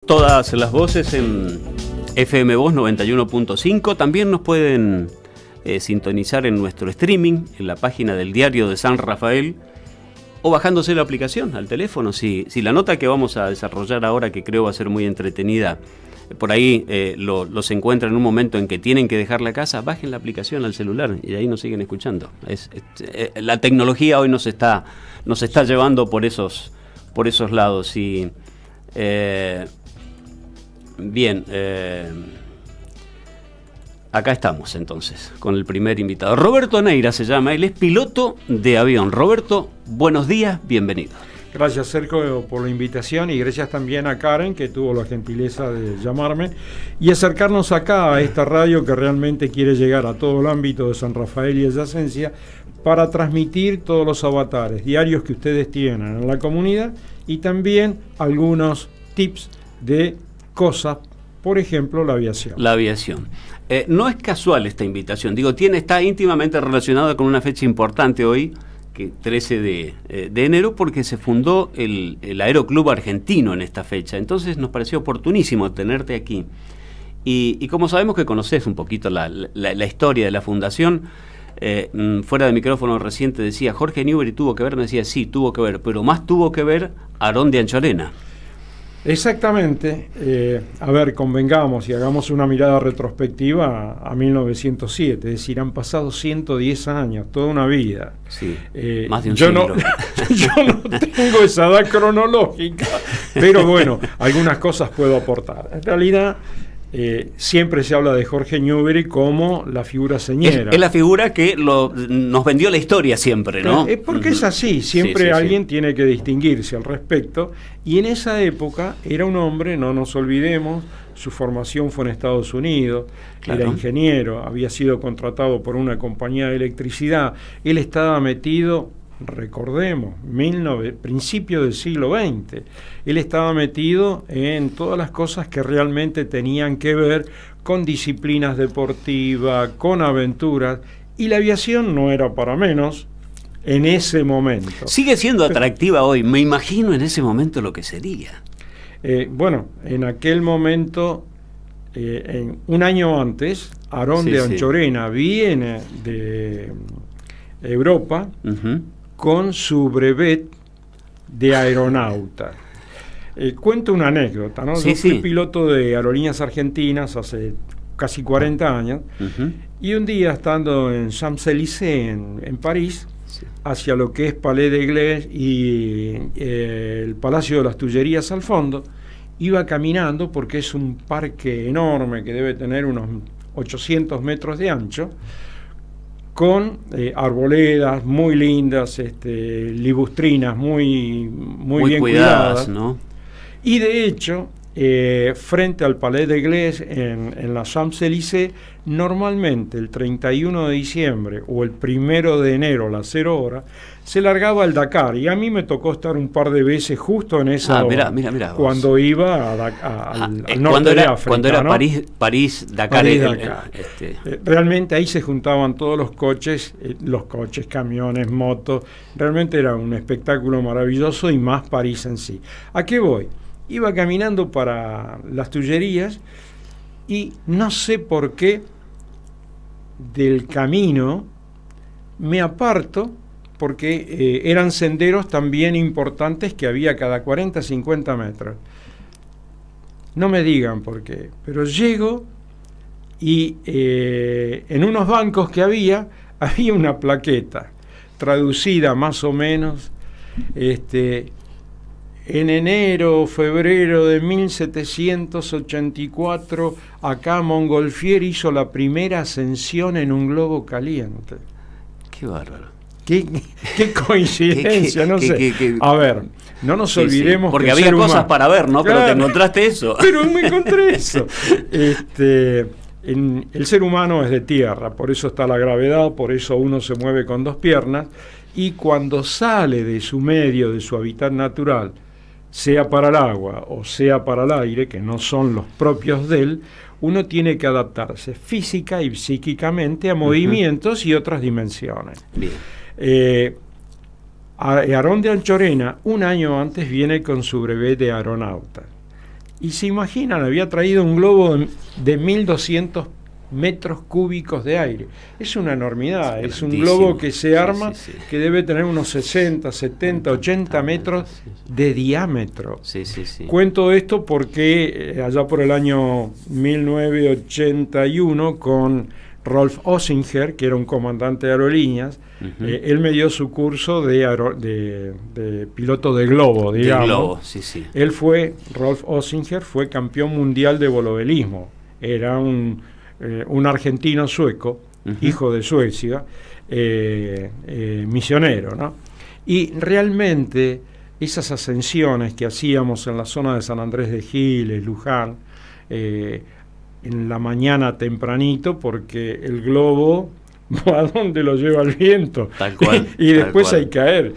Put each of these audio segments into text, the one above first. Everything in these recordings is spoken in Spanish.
Todas las voces en FM Voz 91.5. También nos pueden sintonizar en nuestro streaming, en la página del Diario de San Rafael, o bajándose la aplicación al teléfono. Si la nota que vamos a desarrollar ahora, que creo va a ser muy entretenida, por ahí los encuentran en un momento en que tienen que dejar la casa, bajen la aplicación al celular y de ahí nos siguen escuchando. La tecnología hoy nos está llevando por esos lados. Y bien, acá estamos entonces con el primer invitado. Roberto Neira se llama, él es piloto de avión. Roberto, buenos días, bienvenido. Gracias, Sergio, por la invitación, y gracias también a Karen, que tuvo la gentileza de llamarme y acercarnos acá a esta radio que realmente quiere llegar a todo el ámbito de San Rafael y adyacencia para transmitir todos los avatares diarios que ustedes tienen en la comunidad y también algunos tips de cosas, por ejemplo, la aviación. La aviación. No es casual esta invitación, digo, está íntimamente relacionada con una fecha importante hoy, que 13 de enero, porque se fundó el Aeroclub Argentino en esta fecha. Entonces nos pareció oportunísimo tenerte aquí. Y como sabemos que conocés un poquito la historia de la fundación, fuera de micrófono reciente decía, Jorge Newbery tuvo que ver, me decía, sí, tuvo que ver, pero más tuvo que ver Aarón de Anchorena. Exactamente. A ver, convengamos y hagamos una mirada retrospectiva a 1907, es decir, han pasado 110 años, toda una vida. Sí, más de un siglo. Yo no tengo esa edad cronológica, pero bueno, algunas cosas puedo aportar. En realidad, siempre se habla de Jorge Newbery como la figura señera. Es la figura que nos vendió la historia siempre, ¿no? Porque es así, siempre alguien tiene que distinguirse al respecto, y en esa época era un hombre, no nos olvidemos, su formación fue en Estados Unidos, era ingeniero, había sido contratado por una compañía de electricidad, él estaba metido, recordemos, principio del siglo XX, él estaba metido en todas las cosas que realmente tenían que ver con disciplinas deportivas, con aventuras, y la aviación no era para menos en ese momento. Sigue siendo atractiva hoy, me imagino en ese momento lo que sería. Bueno, en aquel momento, un año antes, Aarón de Anchorena viene de Europa, con su brevet de aeronauta. Cuento una anécdota, ¿no? Yo fui piloto de aerolíneas argentinas hace casi 40 años, y un día estando en Champs-Élysées, en París, hacia lo que es Palais de Glés y el Palacio de las Tullerías al fondo, iba caminando porque es un parque enorme que debe tener unos 800 metros de ancho, con arboledas muy lindas, libustrinas muy bien cuidadas, ¿no? Y de hecho, frente al Palais de Glés, en la Champs-Élysées, normalmente el 31 de diciembre o el 1 de enero a las 0 horas, se largaba el Dakar, y a mí me tocó estar un par de veces justo en esa hora, mirá cuando iba al norte de África. Cuando era, ¿no? París-Dakar. Realmente ahí se juntaban todos los coches, camiones, motos, realmente era un espectáculo maravilloso, y más París en sí. ¿A qué voy? Iba caminando para las Tullerías y no sé por qué del camino me aparto, porque eran senderos también importantes que había cada 40, 50 metros. No me digan por qué, pero llego y en unos bancos que había una plaqueta traducida más o menos, en enero o febrero de 1784, acá Montgolfier hizo la primera ascensión en un globo caliente. Qué bárbaro. Qué coincidencia, no sé. A ver, no nos olvidemos porque que había cosas para ver, ¿no? Pero te encontraste eso. Pero me encontré eso. El ser humano es de tierra, por eso está la gravedad, por eso uno se mueve con dos piernas, y cuando sale de su medio, de su hábitat natural, sea para el agua o sea para el aire, que no son los propios de él, uno tiene que adaptarse física y psíquicamente a movimientos y otras dimensiones. Bien. Aarón de Anchorena, un año antes, viene con su brevet de aeronauta. Y se imaginan, había traído un globo de 1.200 metros cúbicos de aire. Es una enormidad, es un globo que se arma, que debe tener unos 60, 70, 80 metros de diámetro. Cuento esto porque allá por el año 1981, con Rolf Ossinger, que era un comandante de aerolíneas, él me dio su curso de piloto de globo, digamos. Él Rolf Ossinger fue campeón mundial de volovelismo. Era un argentino sueco, hijo de Suecia, misionero, ¿no? Y realmente esas ascensiones que hacíamos en la zona de San Andrés de Giles, Luján, en la mañana tempranito, porque el globo a dónde lo lleva el viento. Tal cual, y después hay que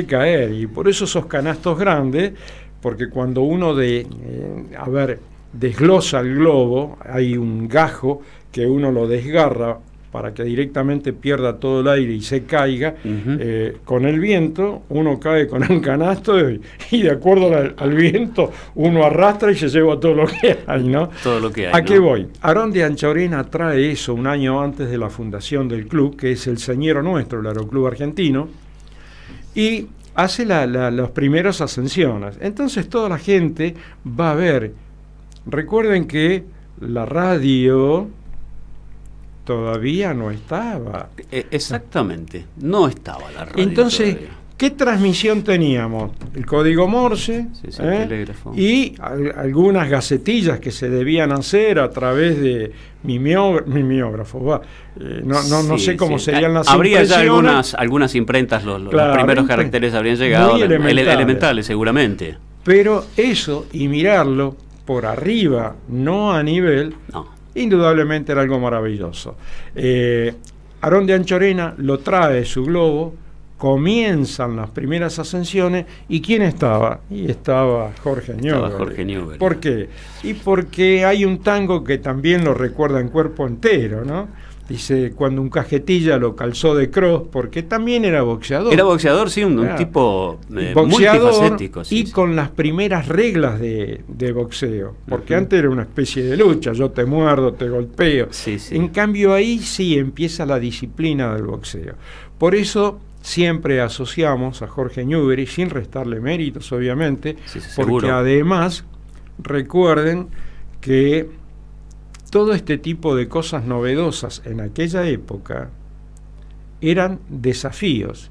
caer. Y por eso esos canastos grandes, porque cuando uno desglosa el globo, hay un gajo que uno lo desgarra para que directamente pierda todo el aire y se caiga. Con el viento uno cae con un canasto y de acuerdo al viento uno arrastra y se lleva todo lo que hay, ¿no? Todo lo que hay. ¿A qué voy? Aarón de Anchorena trae eso un año antes de la fundación del club, que es el señero nuestro, el Aeroclub Argentino, y hace las primeras ascensiones. Entonces toda la gente va a ver. Recuerden que la radio todavía no estaba. Exactamente, no estaba la radio. Entonces, todavía. ¿Qué transmisión teníamos? El código Morse, el telégrafo. Y algunas gacetillas que se debían hacer a través de mimeógrafos. No sé cómo serían las impresiones. Habría ya algunas imprentas, los primeros caracteres habrían llegado, elementales seguramente. Pero eso, y mirarlo por arriba, no a nivel, indudablemente era algo maravilloso. Aarón de Anchorena lo trae su globo, comienzan las primeras ascensiones, ¿y quién estaba? Y estaba Jorge Newbery. ¿Por qué? Y porque hay un tango que también lo recuerda en cuerpo entero, ¿no? Dice, cuando un cajetilla lo calzó de cross, porque también era boxeador. Era boxeador, sí, un tipo multifacético. Y con las primeras reglas de boxeo, porque antes era una especie de lucha, yo te muerdo, te golpeo. En cambio ahí sí empieza la disciplina del boxeo. Por eso siempre asociamos a Jorge Newbery, sin restarle méritos, obviamente, porque además, recuerden que todo este tipo de cosas novedosas en aquella época eran desafíos.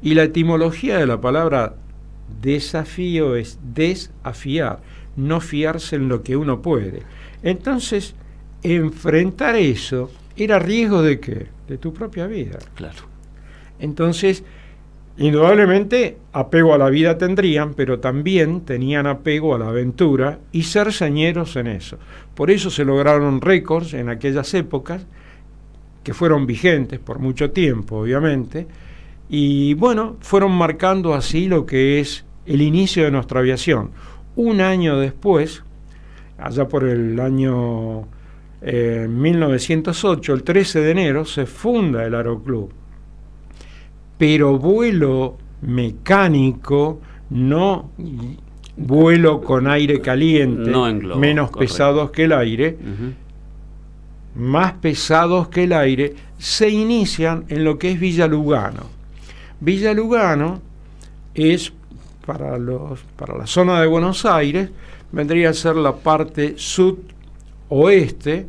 Y la etimología de la palabra desafío es desafiar, no fiarse en lo que uno puede. Entonces, enfrentar eso era riesgo de ¿qué? De tu propia vida. Claro. Entonces, indudablemente apego a la vida tendrían, pero también tenían apego a la aventura y ser señeros en eso. Por eso se lograron récords en aquellas épocas que fueron vigentes por mucho tiempo, obviamente, y bueno, fueron marcando así lo que es el inicio de nuestra aviación. Un año después, allá por el año 1908, el 13 de enero, se funda el Aeroclub. Pero vuelo mecánico, no vuelo con aire caliente, no en globo, menos pesados que el aire, más pesados que el aire, se inician en lo que es Villa Lugano. Villa Lugano es, para la zona de Buenos Aires, vendría a ser la parte sudoeste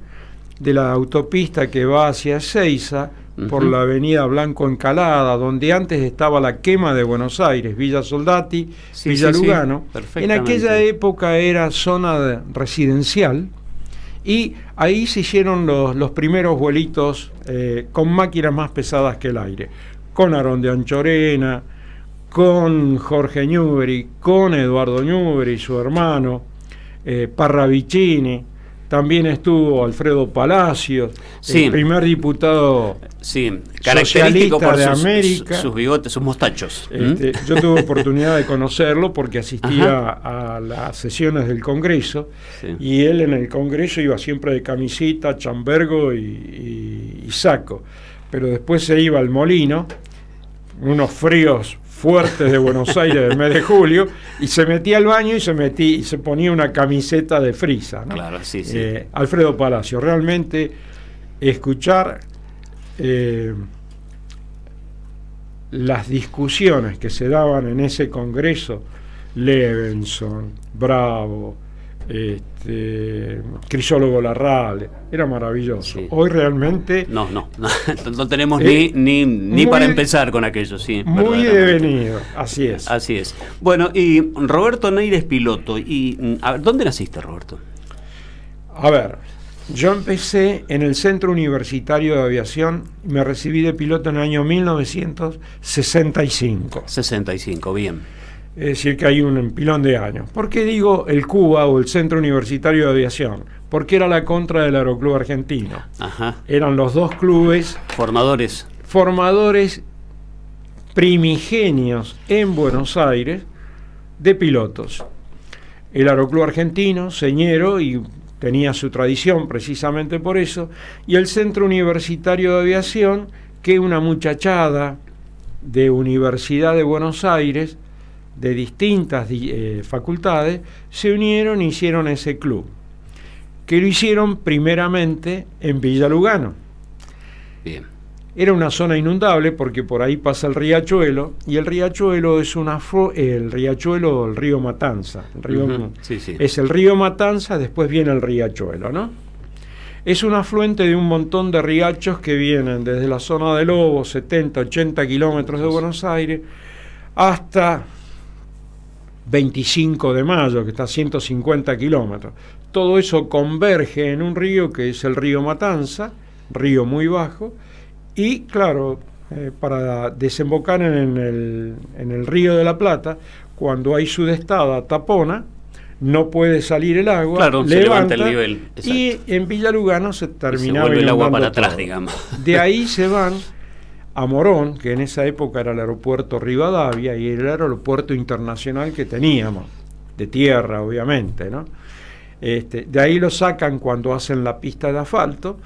de la autopista que va hacia Ezeiza, por la avenida Blanco Encalada, donde antes estaba la quema de Buenos Aires, Villa Soldati, Villa Lugano. En aquella época era zona residencial y ahí se hicieron los primeros vuelitos con máquinas más pesadas que el aire, con Aarón de Anchorena, con Jorge Newbery, con Eduardo Newbery, su hermano, Parravicini. También estuvo Alfredo Palacios, el primer diputado característico por de América. Sus bigotes, sus mostachos. Yo tuve oportunidad de conocerlo porque asistía a las sesiones del Congreso, y él en el Congreso iba siempre de camisita, chambergo y saco. Pero después se iba al molino, unos fríos fuertes de Buenos Aires del mes de julio, y se metía al baño y se ponía una camiseta de frisa, ¿no? Claro, sí, sí. Alfredo Palacio, realmente escuchar las discusiones que se daban en ese congreso, Levenson, Bravo, Crisólogo Larralde, era maravilloso. Sí. Hoy realmente no tenemos ni para empezar con aquello, sí. Muy devenido, así es. Así es. Bueno, y Roberto Neira es piloto. Y a ver, ¿dónde naciste, Roberto? A ver, yo empecé en el Centro Universitario de Aviación y me recibí de piloto en el año 1965. 65, bien. Es decir, que hay un pilón de años. ¿Por qué digo el CUBA o el Centro Universitario de Aviación? Porque era la contra del Aeroclub Argentino. Ajá. Eran los dos clubes formadores primigenios en Buenos Aires de pilotos. El Aeroclub Argentino, señero, y tenía su tradición precisamente por eso, y el Centro Universitario de Aviación, que una muchachada de Universidad de Buenos Aires, de distintas facultades, se unieron e hicieron ese club, que lo hicieron primeramente en Villa Lugano. Bien. Era una zona inundable porque por ahí pasa el riachuelo, y el riachuelo es el río Matanza. El río, sí, sí. Es el río Matanza, después viene el riachuelo, ¿no? Es un afluente de un montón de riachos que vienen desde la zona de Lobos, 70, 80 kilómetros de Buenos Aires, hasta 25 de Mayo, que está a 150 kilómetros. Todo eso converge en un río que es el río Matanza, río muy bajo, y claro, para desembocar en el río de la Plata, cuando hay sudestada tapona, no puede salir el agua, claro, se levanta el nivel. Exacto. Y en Villa Lugano se terminaba y se vuelve el agua para atrás, todo. Digamos. De ahí se van a Morón, que en esa época era el aeropuerto Rivadavia y el aeropuerto internacional que teníamos, de tierra obviamente, ¿no? De ahí lo sacan cuando hacen la pista de asfalto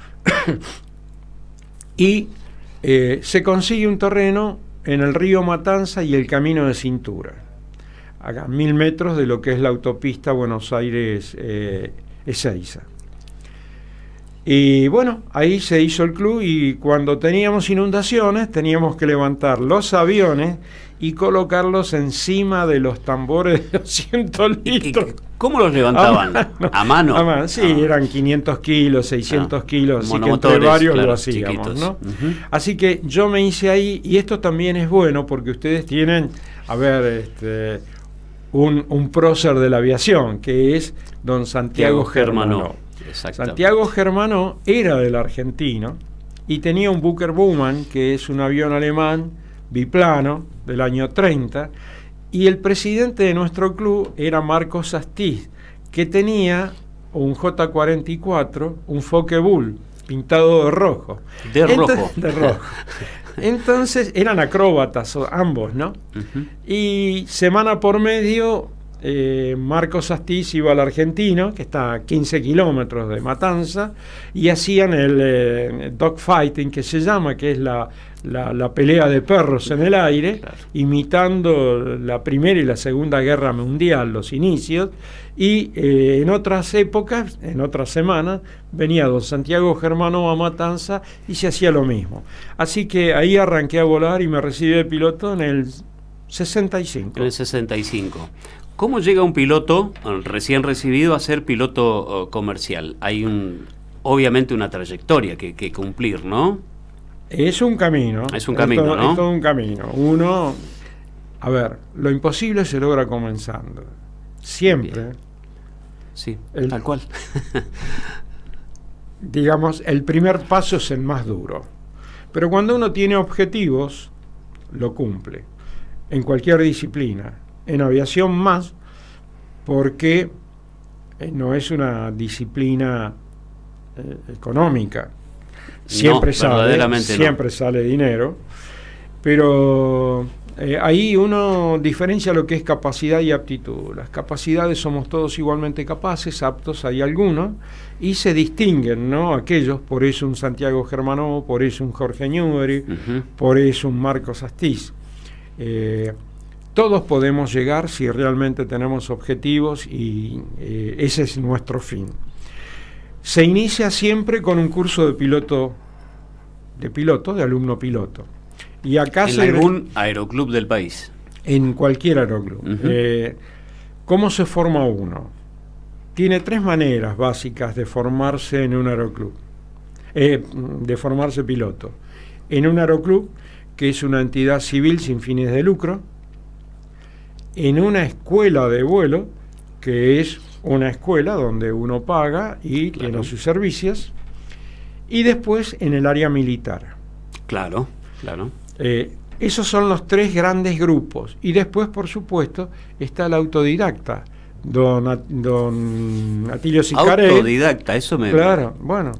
y se consigue un terreno en el río Matanza y el Camino de Cintura, a 1000 metros de lo que es la autopista Buenos Aires-Ezeiza. Y bueno, ahí se hizo el club, y cuando teníamos inundaciones teníamos que levantar los aviones y colocarlos encima de los tambores de 200 litros. ¿Cómo los levantaban? ¿A mano? A mano, sí, eran 500 kilos, 600 kilos, así que entre varios lo hacíamos, chiquitos, ¿no? Así que yo me hice ahí, y esto también es bueno porque ustedes tienen, a ver, un prócer de la aviación, que es don Santiago Germano. Santiago Germano era del argentino y tenía un Bucher Baumann, que es un avión alemán biplano del año 30, y el presidente de nuestro club era Marcos Astiz, que tenía un J-44, un Focke-Wulf pintado de rojo. De rojo. Entonces eran acróbatas ambos, ¿no? Y semana por medio Marcos Astiz iba al argentino, que está a 15 kilómetros de Matanza, y hacían el dogfighting, que se llama, que es la pelea de perros en el aire, claro, imitando la Primera y la Segunda Guerra Mundial, los inicios, y en otras épocas, en otras semanas, venía don Santiago Germano a Matanza y se hacía lo mismo. Así que ahí arranqué a volar y me recibí de piloto en el 65. En el 65. ¿Cómo llega un piloto recién recibido a ser piloto comercial? Hay obviamente una trayectoria que cumplir, ¿no? Es un camino. Es un camino, ¿no? Es todo un camino. Uno, a ver, lo imposible se logra comenzando. Siempre. Bien. Sí, tal cual. Digamos, el primer paso es el más duro. Pero cuando uno tiene objetivos, lo cumple. En cualquier disciplina. En aviación más, porque no es una disciplina económica. Siempre sale dinero, pero ahí uno diferencia lo que es capacidad y aptitud. Las capacidades somos todos igualmente capaces, aptos hay algunos, y se distinguen, ¿no? Aquellos, por eso un Santiago Germano, por eso un Jorge Newbery, por eso un Marcos Astiz. Todos podemos llegar si realmente tenemos objetivos y ese es nuestro fin. Se inicia siempre con un curso de piloto, de alumno piloto. Y acá ¿En algún aeroclub del país? En cualquier aeroclub. ¿Cómo se forma uno? Tiene 3 maneras básicas de formarse en un aeroclub, de formarse piloto. En un aeroclub, que es una entidad civil sin fines de lucro, en una escuela de vuelo, que es una escuela donde uno paga y tiene sus servicios, y después en el área militar. Claro. Esos son los 3 grandes grupos. Y después, por supuesto, está el autodidacta, don Atilio Sicaré. Autodidacta, eso me... Claro, bueno,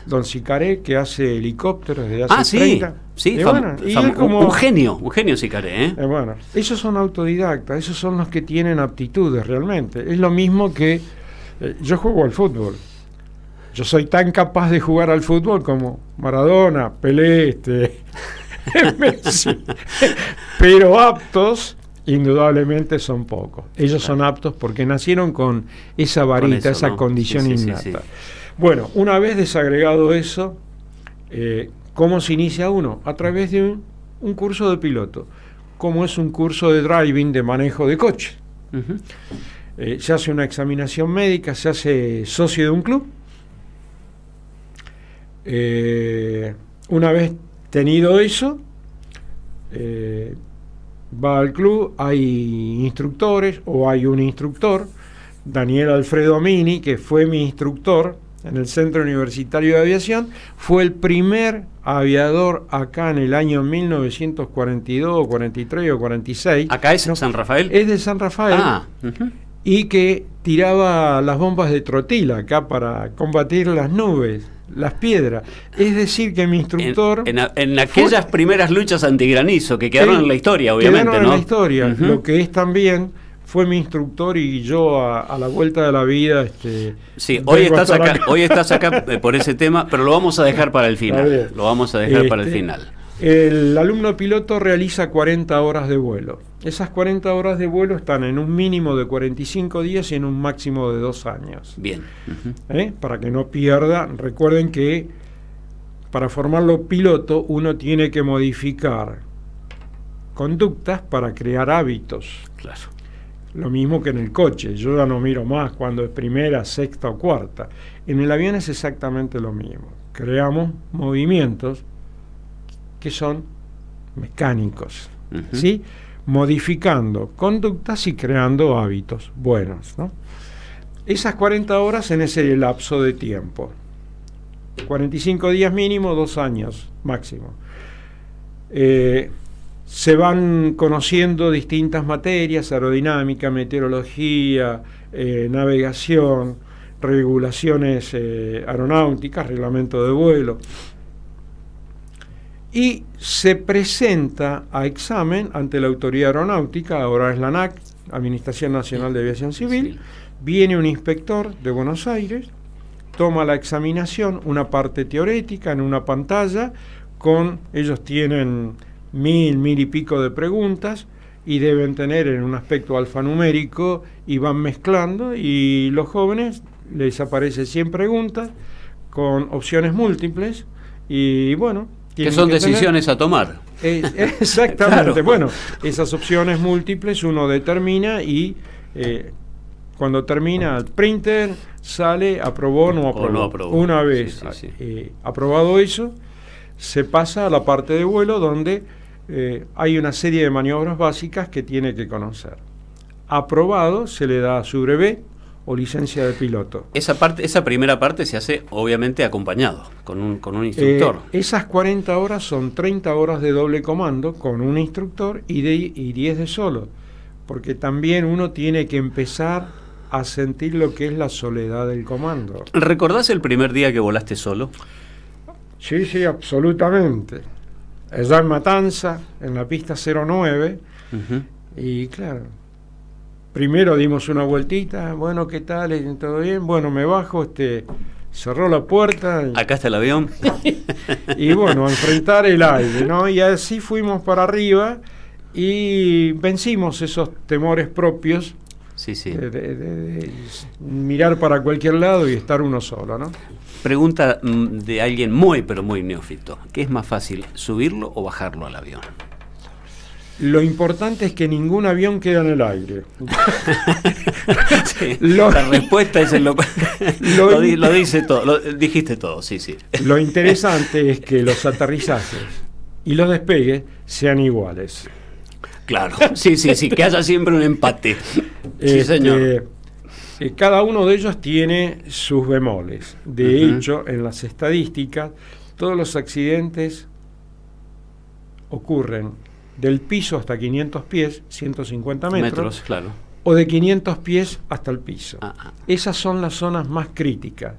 don Sicaré, que hace helicópteros desde hace 30. Sí, un genio Sicaré, bueno, esos son autodidactas, esos son los que tienen aptitudes realmente. Es lo mismo que yo juego al fútbol. Yo soy tan capaz de jugar al fútbol como Maradona, Pelé, Messi. Pero aptos, indudablemente son pocos. Ellos son aptos porque nacieron con esa varita, esa condición innata. Sí. Bueno, una vez desagregado eso, ¿cómo se inicia uno? A través de un curso de piloto, como es un curso de driving, de manejo de coche. Se hace una examinación médica, se hace socio de un club. Una vez tenido eso, va al club, hay instructores o hay un instructor, Daniel Alfredo Mini, que fue mi instructor en el Centro Universitario de Aviación, fue el primer aviador acá en el año 1942, 43 o 46. ¿Acá es San Rafael? Es de San Rafael. Y que tiraba las bombas de trotila acá para combatir las nubes, las piedras. Es decir, que mi instructor... En aquellas primeras luchas antigranizo que quedaron en la historia, obviamente, quedaron en la historia. Lo que es también... Fue mi instructor y yo a la vuelta de la vida... sí, hoy estás acá por ese tema, pero lo vamos a dejar para el final. Lo vamos a dejar para el final. El alumno piloto realiza 40 horas de vuelo. Esas 40 horas de vuelo están en un mínimo de 45 días y en un máximo de 2 años. Bien. Para que no pierda, recuerden que para formarlo piloto uno tiene que modificar conductas para crear hábitos. Claro. Lo mismo que en el coche, yo ya no miro más cuando es primera, sexta o cuarta. En el avión es exactamente lo mismo. Creamos movimientos que son mecánicos, ¿sí? Modificando conductas y creando hábitos buenos, ¿no? Esas 40 horas en ese lapso de tiempo. 45 días mínimo, 2 años máximo. Se van conociendo distintas materias: aerodinámica, meteorología, navegación, regulaciones aeronáuticas, reglamento de vuelo. Y se presenta a examen ante la autoridad aeronáutica, ahora es la ANAC, Administración Nacional de Aviación Civil. Viene un inspector de Buenos Aires, toma la examinación, una parte teórica en una pantalla, ellos tienen 1000 y pico de preguntas y deben tener en un aspecto alfanumérico y van mezclando, y los jóvenes les aparece 100 preguntas con opciones múltiples y bueno, que son decisiones a tomar. Exactamente. Claro. Bueno, esas opciones múltiples uno determina y cuando termina el printer sale aprobó o no aprobó. Una vez aprobado eso, se pasa a la parte de vuelo donde hay una serie de maniobras básicas que tiene que conocer. Aprobado, se le da su brevet o licencia de piloto. Esa primera parte se hace obviamente acompañado con un instructor. Esas 40 horas son 30 horas de doble comando con un instructor y 10 de solo, porque también uno tiene que empezar a sentir lo que es la soledad del comando. ¿Recordás el primer día que volaste solo? Sí, absolutamente. Allá en Matanza, en la pista 09, y claro, primero dimos una vueltita, bueno, ¿qué tal? ¿Todo bien? Bueno, me bajo, cerró la puerta. Acá está el avión. Y bueno, a enfrentar el aire, ¿no? Y así fuimos para arriba, y vencimos esos temores propios. Sí, sí. De mirar para cualquier lado y estar uno solo, ¿no? Pregunta de alguien muy, pero muy neófito. ¿Qué es más fácil, subirlo o bajarlo al avión? Lo importante es que ningún avión queda en el aire. Sí, la respuesta es lo dice todo, lo dijiste todo, sí, sí. Lo interesante es que los aterrizajes y los despegues sean iguales. Claro, sí, que haya siempre un empate. Sí, señor. Cada uno de ellos tiene sus bemoles. De hecho, en las estadísticas, todos los accidentes ocurren del piso hasta 500 pies, 150 metros, claro. O de 500 pies hasta el piso. Esas son las zonas más críticas.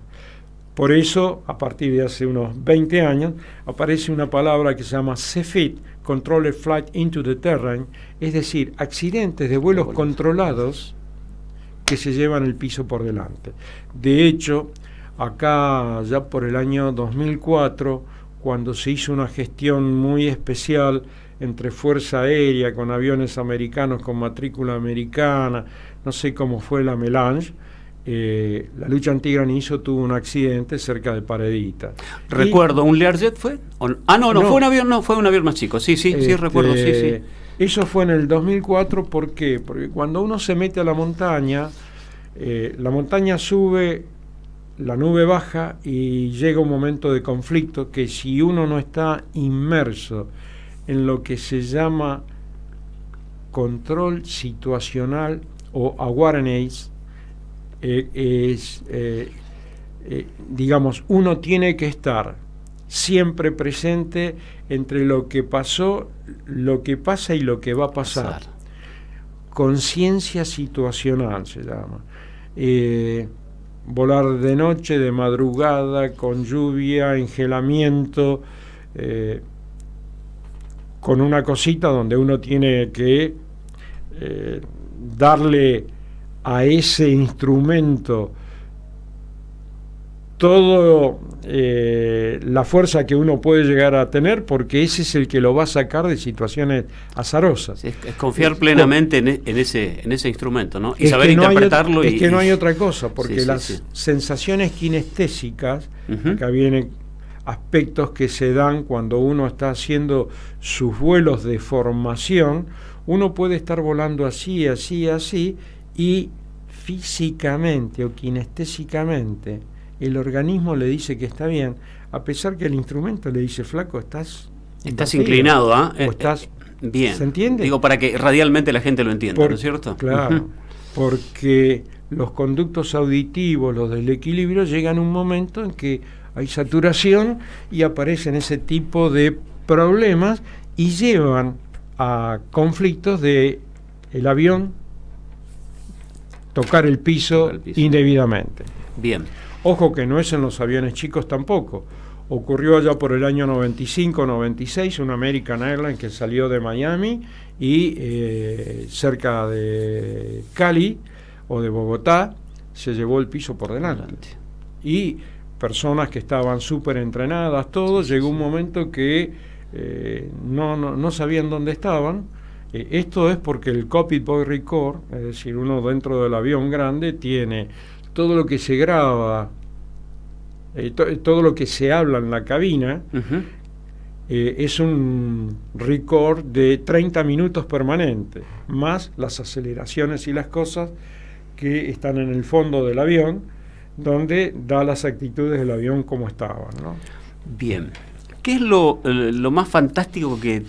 Por eso, a partir de hace unos 20 años, aparece una palabra que se llama CFIT, Controlled Flight into the Terrain, es decir, accidentes de vuelos controlados que se llevan el piso por delante. De hecho, acá ya por el año 2004, cuando se hizo una gestión muy especial entre Fuerza Aérea, con aviones americanos con matrícula americana, no sé cómo fue la melange, la lucha antigranizo tuvo un accidente cerca de Paredita. Recuerdo, ¿un Learjet fue? No, fue un avión, no, fue un avión más chico. Sí, recuerdo, sí. Eso fue en el 2004, ¿por qué? Porque cuando uno se mete a la montaña sube, la nube baja y llega un momento de conflicto que si uno no está inmerso en lo que se llama control situacional o awareness, digamos, uno tiene que estar siempre presente entre lo que pasó, lo que pasa y lo que va a pasar. Conciencia situacional se llama. Volar de noche, de madrugada, con lluvia, engelamiento, con una cosita donde uno tiene que darle a ese instrumento todo la fuerza que uno puede llegar a tener, porque ese es el que lo va a sacar de situaciones azarosas. Sí, es confiar plenamente en ese instrumento, ¿no? Y saber interpretarlo. Es que no hay otra cosa, porque las sensaciones kinestésicas, acá vienen aspectos que se dan cuando uno está haciendo sus vuelos de formación. Uno puede estar volando así, y físicamente o kinestésicamente el organismo le dice que está bien, a pesar que el instrumento le dice, flaco, estás inclinado, ¿ah? O estás bien. ¿Se entiende? Digo, para que radialmente la gente lo entienda, ¿no es cierto? Claro, porque los conductos auditivos, los del equilibrio, llegan a un momento en que hay saturación y aparecen ese tipo de problemas y llevan a conflictos de el avión tocar el piso indebidamente. Bien. Ojo que no es en los aviones chicos tampoco. Ocurrió allá por el año 95-96, una American Airlines que salió de Miami y cerca de Cali o de Bogotá se llevó el piso por delante. Y personas que estaban súper entrenadas, todos, llegó un momento que no sabían dónde estaban. Esto es porque el cockpit voice record, es decir, uno dentro del avión grande tiene todo lo que se graba, todo lo que se habla en la cabina, es un record de 30 minutos permanente, más las aceleraciones y las cosas que están en el fondo del avión, donde da las actitudes del avión como estaban, ¿no? Bien. ¿Qué es lo más fantástico que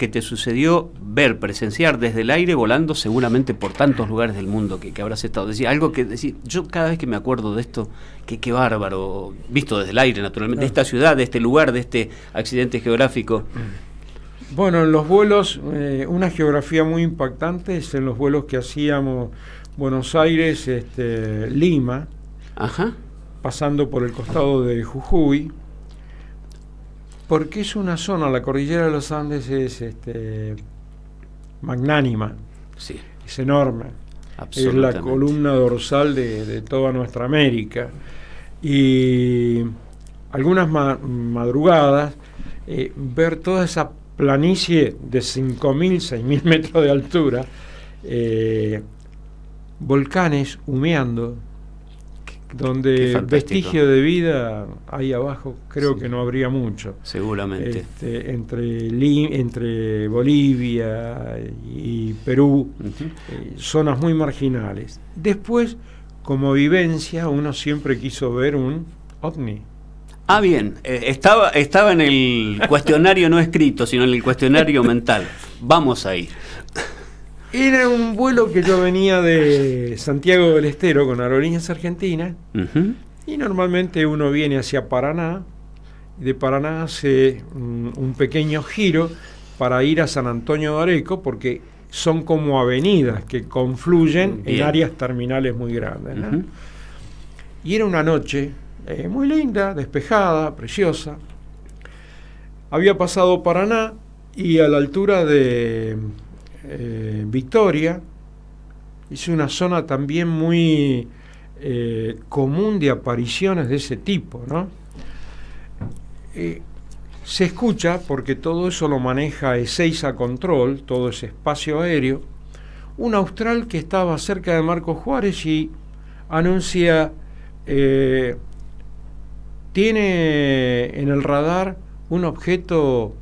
te sucedió ver, presenciar desde el aire, volando seguramente por tantos lugares del mundo que habrás estado? Decir, algo que decir, yo cada vez que me acuerdo de esto, qué bárbaro, visto desde el aire naturalmente, de esta ciudad, de este lugar, de este accidente geográfico. Bueno, en los vuelos, una geografía muy impactante es en los vuelos que hacíamos Buenos Aires, Lima, pasando por el costado de Jujuy, porque es una zona, la cordillera de los Andes es magnánima, sí, es enorme, es la columna dorsal de toda nuestra América, y algunas madrugadas ver toda esa planicie de 5.000, 6.000 metros de altura, volcanes humeando, donde vestigio de vida ahí abajo creo que no habría mucho. Seguramente. Entre Bolivia y Perú, zonas muy marginales. Después, como vivencia, uno siempre quiso ver un ovni. Ah, bien, estaba en el cuestionario no escrito, sino en el cuestionario mental. Vamos a ir. Era un vuelo que yo venía de Santiago del Estero con Aerolíneas Argentinas, y normalmente uno viene hacia Paraná, y de Paraná hace un pequeño giro para ir a San Antonio de Areco, porque son como avenidas que confluyen en áreas terminales muy grandes, ¿no? Y era una noche muy linda, despejada, preciosa. Había pasado Paraná y a la altura de Victoria, es una zona también muy común de apariciones de ese tipo, ¿no? Se escucha, porque todo eso lo maneja Ezeiza Control, todo ese espacio aéreo, un austral que estaba cerca de Marcos Juárez y anuncia, tiene en el radar un objeto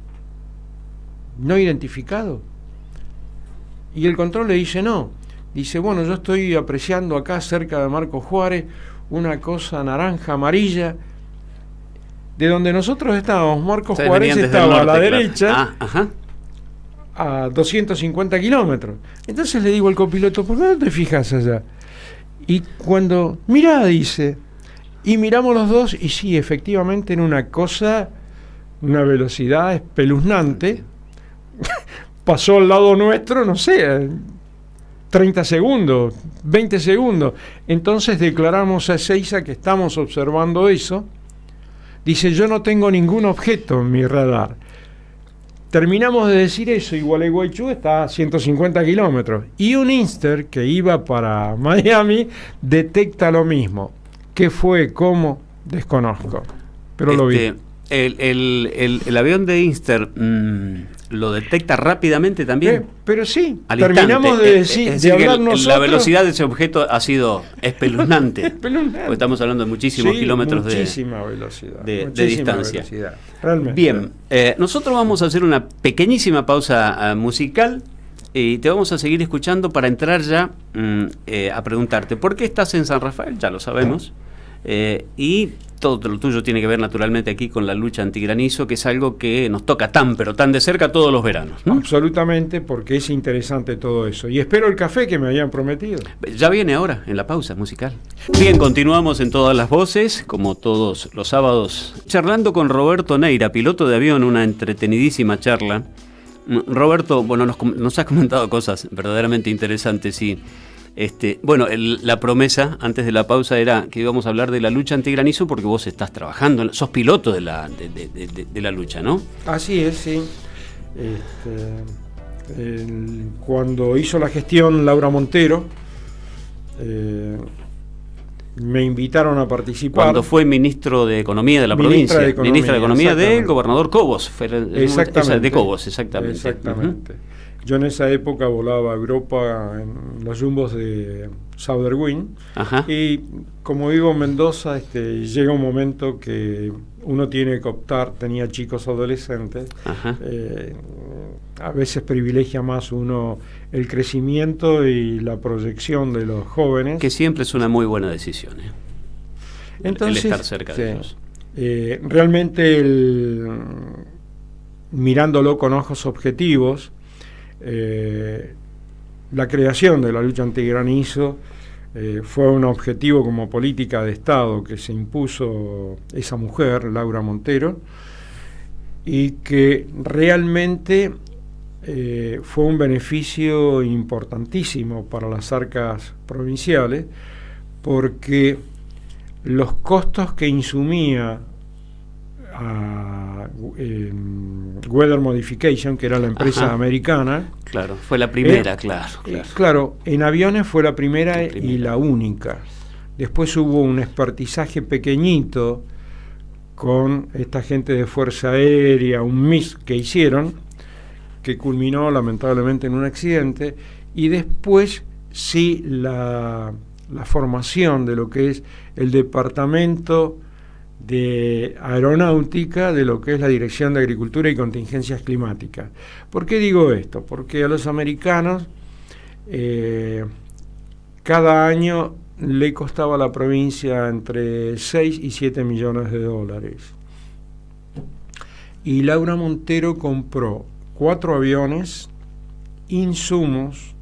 no identificado. Y el control le dice no. Dice, bueno, yo estoy apreciando acá cerca de Marcos Juárez una cosa naranja, amarilla. De donde nosotros estábamos, Marcos Juárez estaba a la derecha, a 250 kilómetros. Entonces le digo al copiloto, ¿por qué no te fijas allá? Y cuando, mirá, dice, y miramos los dos, y sí, efectivamente en una cosa, una velocidad espeluznante, pasó al lado nuestro, no sé, 30 segundos, 20 segundos. Entonces declaramos a Ezeiza que estamos observando eso. Dice, yo no tengo ningún objeto en mi radar. Terminamos de decir eso y Gualeguaychú está a 150 kilómetros. Y un Inster que iba para Miami detecta lo mismo. ¿Qué fue? ¿Cómo? Desconozco. Pero lo vi. El avión de Inster lo detecta rápidamente también. Pero sí, terminamos de hablar nosotros. La velocidad de ese objeto ha sido espeluznante. Porque estamos hablando de muchísimos kilómetros muchísima velocidad, de distancia. Velocidad, realmente. Bien, nosotros vamos a hacer una pequeñísima pausa musical y te vamos a seguir escuchando para entrar ya a preguntarte ¿por qué estás en San Rafael? Ya lo sabemos. Y todo lo tuyo tiene que ver naturalmente aquí con la lucha antigranizo, que es algo que nos toca pero tan de cerca todos los veranos, ¿no? Absolutamente, porque es interesante todo eso. Y espero el café que me habían prometido. Ya viene ahora, en la pausa musical. Bien, continuamos en Todas las Voces, como todos los sábados, charlando con Roberto Neira, piloto de avión, una entretenidísima charla. Roberto, bueno, nos has comentado cosas verdaderamente interesantes y... bueno, la promesa antes de la pausa era que íbamos a hablar de la lucha antigranizo porque vos estás trabajando, sos piloto de la lucha, ¿no? Así es, sí. Cuando hizo la gestión Laura Montero, me invitaron a participar. Cuando fue ministro de Economía de la provincia, ministra de Economía del gobernador Cobos. Exactamente. De Cobos, exactamente. Exactamente. Yo en esa época volaba a Europa en los jumbos de Sauderwing. Y como vivo en Mendoza, llega un momento que uno tiene que optar, tenía chicos adolescentes, a veces privilegia más uno el crecimiento y la proyección de los jóvenes. Que siempre es una muy buena decisión, Entonces, el estar cerca de ellos. Realmente, mirándolo con ojos objetivos, la creación de la lucha antigranizo fue un objetivo como política de Estado que se impuso esa mujer, Laura Montero, y que realmente fue un beneficio importantísimo para las arcas provinciales, porque los costos que insumía a Weather Modification, que era la empresa americana. Claro, fue la primera, claro, en aviones fue la primera y la única. Después hubo un expertizaje pequeñito con esta gente de Fuerza Aérea, un mix que hicieron, que culminó lamentablemente en un accidente, y después sí la formación de lo que es el Departamento de Aeronáutica, de lo que es la Dirección de Agricultura y Contingencias Climáticas. ¿Por qué digo esto? Porque a los americanos cada año le costaba a la provincia entre 6 y 7 millones de dólares. Y Laura Montero compró 4 aviones, insumos,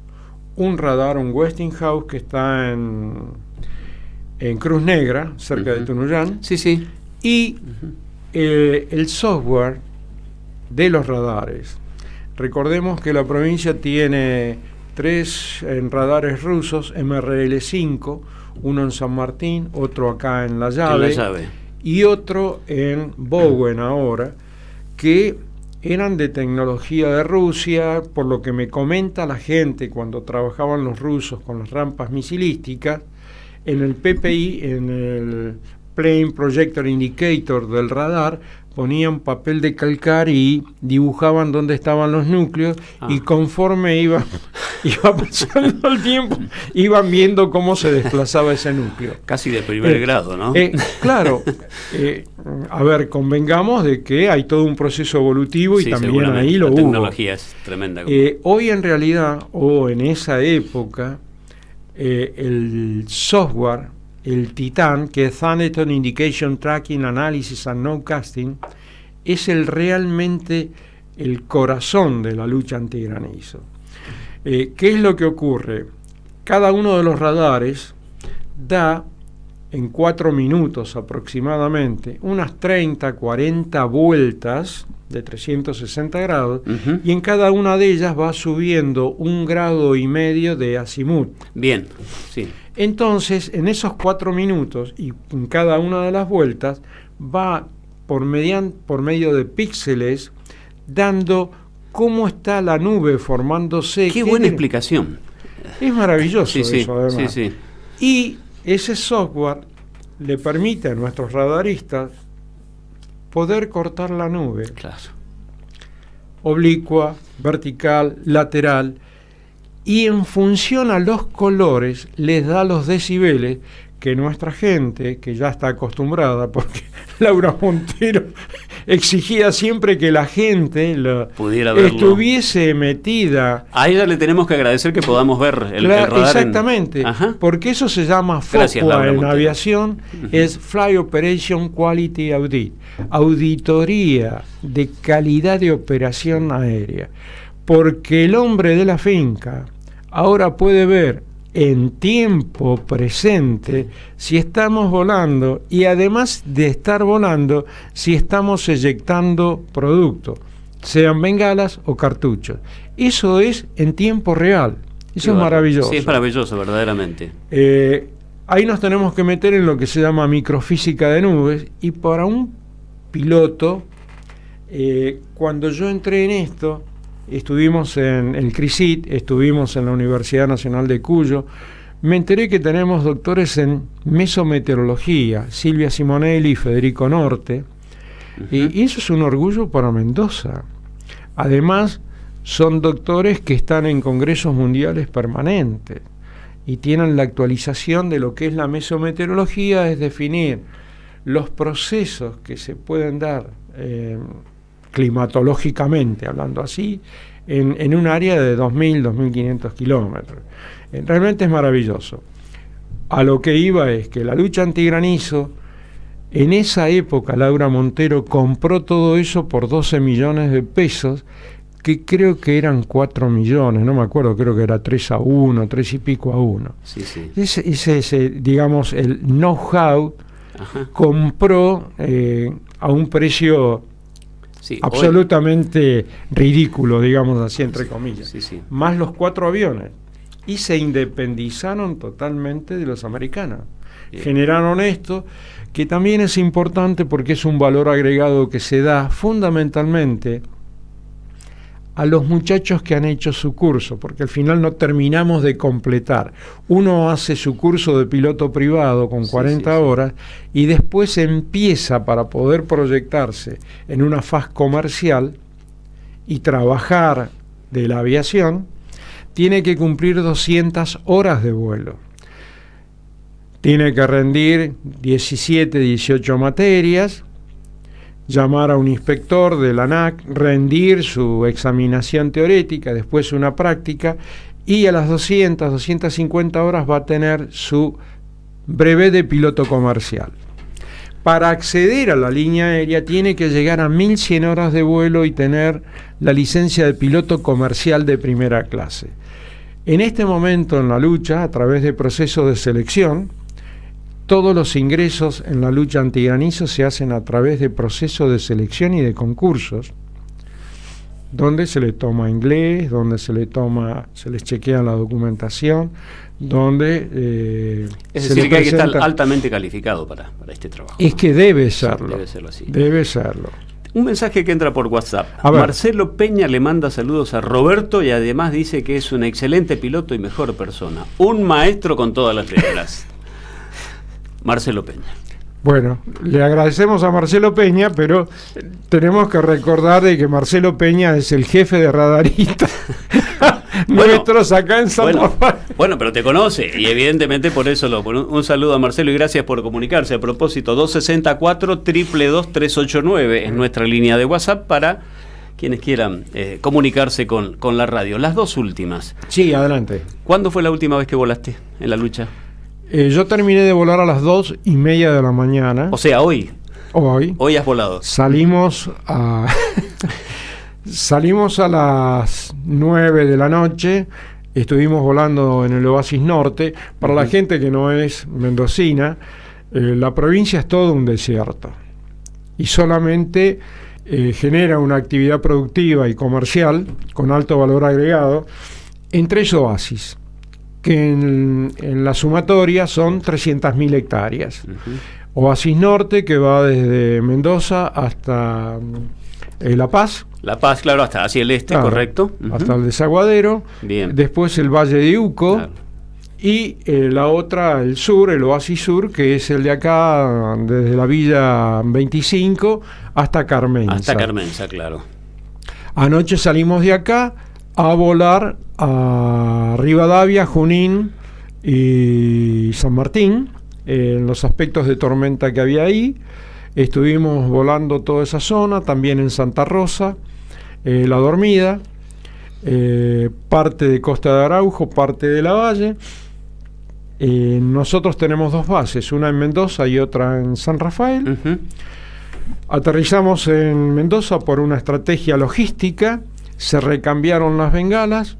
un radar, un Westinghouse que está en Cruz Negra, cerca de Tunuyán, y el software de los radares. Recordemos que la provincia tiene 3 radares rusos, MRL-5, uno en San Martín, otro acá en La Llave, y otro en Bowen ahora, que eran de tecnología de Rusia, por lo que me comenta la gente cuando trabajaban los rusos con las rampas misilísticas. En el PPI, en el Plane Projector Indicator del radar, ponían papel de calcar y dibujaban dónde estaban los núcleos, y conforme iba pasando el tiempo, iban viendo cómo se desplazaba ese núcleo. Casi de primer grado, ¿no? Claro, a ver, convengamos de que hay todo un proceso evolutivo y también ahí lo hubo. La tecnología es tremenda. Hoy en realidad, o en esa época, el software, el TITAN, que es Thunderstone Indication Tracking Analysis and Nowcasting, es realmente el corazón de la lucha antigranizo. ¿Qué es lo que ocurre? Cada uno de los radares da en 4 minutos aproximadamente unas 30, 40 vueltas de 360 grados, y en cada una de ellas va subiendo 1,5 grados de azimut. Bien, sí. Entonces, en esos 4 minutos y en cada una de las vueltas va por medio de píxeles dando cómo está la nube formándose. Qué buena explicación. Es maravilloso eso, además. Sí. Y ese software le permite a nuestros radaristas poder cortar la nube. Claro. Oblicua, vertical, lateral, y en función a los colores les da los decibeles que nuestra gente, que ya está acostumbrada, porque Laura Montero exigía siempre que la gente estuviese metida. A ella le tenemos que agradecer que podamos ver el radar. Exactamente, porque eso se llama FOQA en aviación, es Flight Operation Quality Audit, auditoría de calidad de operación aérea, porque el hombre de la finca ahora puede ver en tiempo presente si estamos volando, y además de estar volando, si estamos eyectando productos, sean bengalas o cartuchos. Eso es en tiempo real. Eso es maravilloso. Sí, es maravilloso, verdaderamente. Ahí nos tenemos que meter en lo que se llama microfísica de nubes, y para un piloto, cuando yo entré en esto, estuvimos en el CRISIT, estuvimos en la Universidad Nacional de Cuyo, me enteré que tenemos doctores en mesometeorología, Silvia Simonelli y Federico Norte, y eso es un orgullo para Mendoza. Además, son doctores que están en congresos mundiales permanentes y tienen la actualización de lo que es la mesometeorología, es definir los procesos que se pueden dar climatológicamente, hablando así, en un área de 2.000, 2.500 kilómetros. Realmente es maravilloso. A lo que iba es que la lucha antigranizo, en esa época Laura Montero compró todo eso por 12 millones de pesos, que creo que eran 4 millones, no me acuerdo, creo que era 3-1, 3 y pico a 1. Sí. Ese, digamos, el know-how, compró a un precio absolutamente ridículo, digamos así, entre comillas, más los 4 aviones, y se independizaron totalmente de los americanos. Generaron esto, que también es importante porque es un valor agregado que se da fundamentalmente a los muchachos que han hecho su curso, porque al final no terminamos de completar. Uno hace su curso de piloto privado con 40 horas y después empieza, para poder proyectarse en una faz comercial y trabajar de la aviación, tiene que cumplir 200 horas de vuelo. Tiene que rendir 17, 18 materias, llamar a un inspector de la ANAC, rendir su examinación teórica, después una práctica, y a las 200, 250 horas va a tener su brevet de piloto comercial. Para acceder a la línea aérea tiene que llegar a 1100 horas de vuelo y tener la licencia de piloto comercial de primera clase. En este momento en la lucha, a través de procesos de selección, todos los ingresos en la lucha antigranizo se hacen a través de procesos de selección y de concursos, donde se le toma inglés, donde se les chequea la documentación, donde es decir, que hay que estar altamente calificado para este trabajo. Es que debe serlo. Sí, debe serlo así. Debe serlo. Un mensaje que entra por WhatsApp. Marcelo Peña le manda saludos a Roberto y además dice que es un excelente piloto y mejor persona. Un maestro con todas las letras. Marcelo Peña. Bueno, le agradecemos a Marcelo Peña, pero tenemos que recordar de que Marcelo Peña es el jefe de radaristas nuestros acá en San Rafael. Bueno, pero te conoce y evidentemente por eso un saludo a Marcelo y gracias por comunicarse. A propósito, 264-222-389 es nuestra línea de WhatsApp para quienes quieran comunicarse con la radio. Las dos últimas. Sí, adelante. ¿Cuándo fue la última vez que volaste en la lucha? Yo terminé de volar a las 2:30 de la mañana. O sea, hoy. Hoy has volado. Salimos a las 9 de la noche. Estuvimos volando en el Oasis Norte. Para la gente que no es mendocina, la provincia es todo un desierto. Y solamente genera una actividad productiva y comercial con alto valor agregado en 3 oasis, que en la sumatoria son 300.000 hectáreas. Oasis Norte, que va desde Mendoza hasta La Paz. La Paz, claro, hasta hacia el este, claro, correcto. Hasta el Desaguadero. Bien. Después el Valle de Uco. Claro. Y la otra, el sur, el Oasis Sur, que es el de acá, desde la Villa 25 hasta Carmenza. Hasta Carmenza, claro. Anoche salimos de acá a volar a Rivadavia, Junín y San Martín, en los aspectos de tormenta que había ahí. Estuvimos volando toda esa zona, también en Santa Rosa, La Dormida, parte de Costa de Araujo, parte de La Valle. Nosotros tenemos 2 bases, una en Mendoza y otra en San Rafael. Aterrizamos en Mendoza por una estrategia logística. Se recambiaron las bengalas,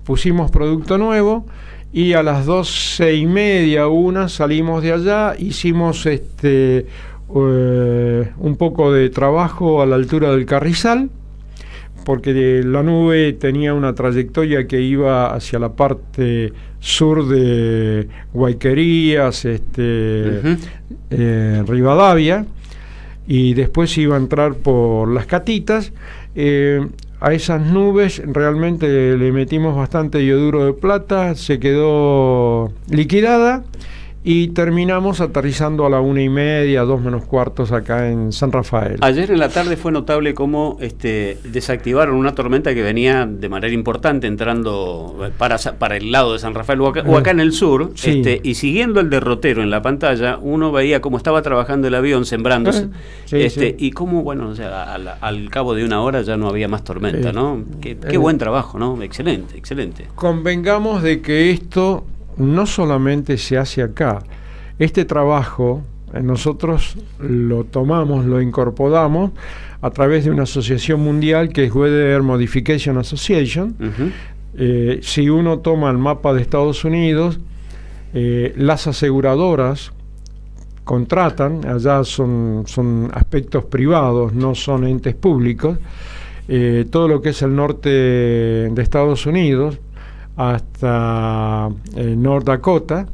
pusimos producto nuevo y a las 12:30, salimos de allá, hicimos un poco de trabajo a la altura del Carrizal, porque la nube tenía una trayectoria que iba hacia la parte sur de Guayquerías, Rivadavia, y después iba a entrar por Las Catitas. A esas nubes realmente le metimos bastante yoduro de plata, se quedó liquidada y terminamos aterrizando a la 1:30, 2 menos cuartos acá en San Rafael. Ayer en la tarde fue notable cómo desactivaron una tormenta que venía de manera importante entrando para el lado de San Rafael o acá en el sur, sí. Y siguiendo el derrotero en la pantalla, uno veía cómo estaba trabajando el avión sembrándose, sí. Y cómo, bueno, o sea, al cabo de 1 hora ya no había más tormenta, ¿no? Qué buen trabajo, ¿no? Excelente, excelente. Convengamos de que esto no solamente se hace acá. Este trabajo nosotros lo tomamos, lo incorporamos a través de una asociación mundial que es Weather Modification Association. Si uno toma el mapa de Estados Unidos, las aseguradoras contratan, allá son aspectos privados, no son entes públicos, todo lo que es el norte de Estados Unidos hasta North Dakota,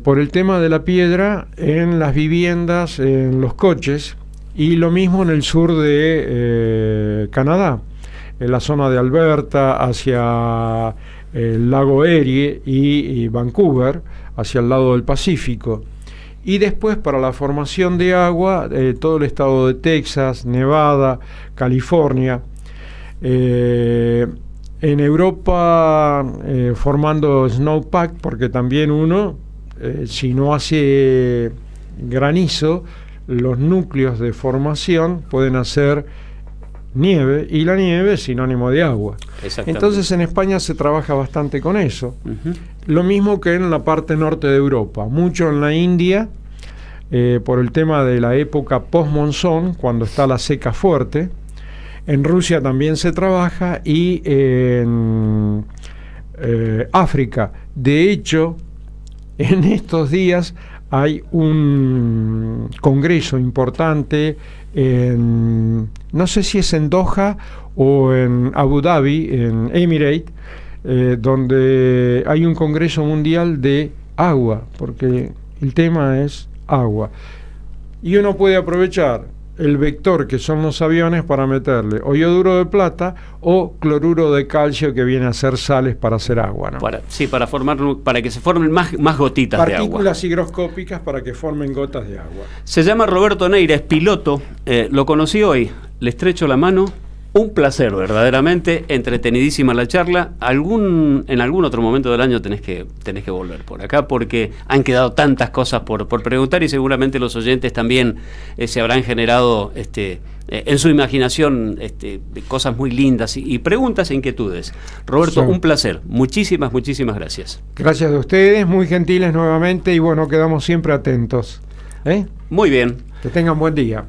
por el tema de la piedra en las viviendas, en los coches, y lo mismo en el sur de Canadá, en la zona de Alberta hacia el lago Erie y Vancouver, hacia el lado del Pacífico. Y después para la formación de agua, todo el estado de Texas, Nevada, California. En Europa formando snowpack, porque también uno, si no hace granizo, los núcleos de formación pueden hacer nieve, y la nieve es sinónimo de agua. Entonces en España se trabaja bastante con eso. Lo mismo que en la parte norte de Europa, mucho en la India, por el tema de la época post-monzón, cuando está la seca fuerte. En Rusia también se trabaja, y en África. De hecho, en estos días hay un congreso importante no sé si es en Doha o en Abu Dhabi, en Emirates, donde hay un congreso mundial de agua, porque el tema es agua. Y uno puede aprovechar el vector que son los aviones para meterle o yoduro de plata o cloruro de calcio, que viene a ser sales para hacer agua, ¿no? Para que se formen más gotitas de agua. Partículas higroscópicas para que formen gotas de agua. Se llama Roberto Neira, es piloto, lo conocí hoy, le estrecho la mano. Un placer, verdaderamente, entretenidísima la charla. En algún otro momento del año tenés que volver por acá, porque han quedado tantas cosas por preguntar, y seguramente los oyentes también se habrán generado en su imaginación cosas muy lindas y preguntas e inquietudes. Roberto, un placer. Muchísimas gracias. Gracias a ustedes, muy gentiles nuevamente, y bueno, quedamos siempre atentos. Muy bien. Que tengan buen día.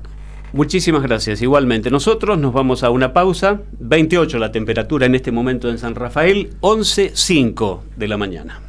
Muchísimas gracias, igualmente. Nosotros nos vamos a una pausa. 28 la temperatura en este momento en San Rafael, 11:05 de la mañana.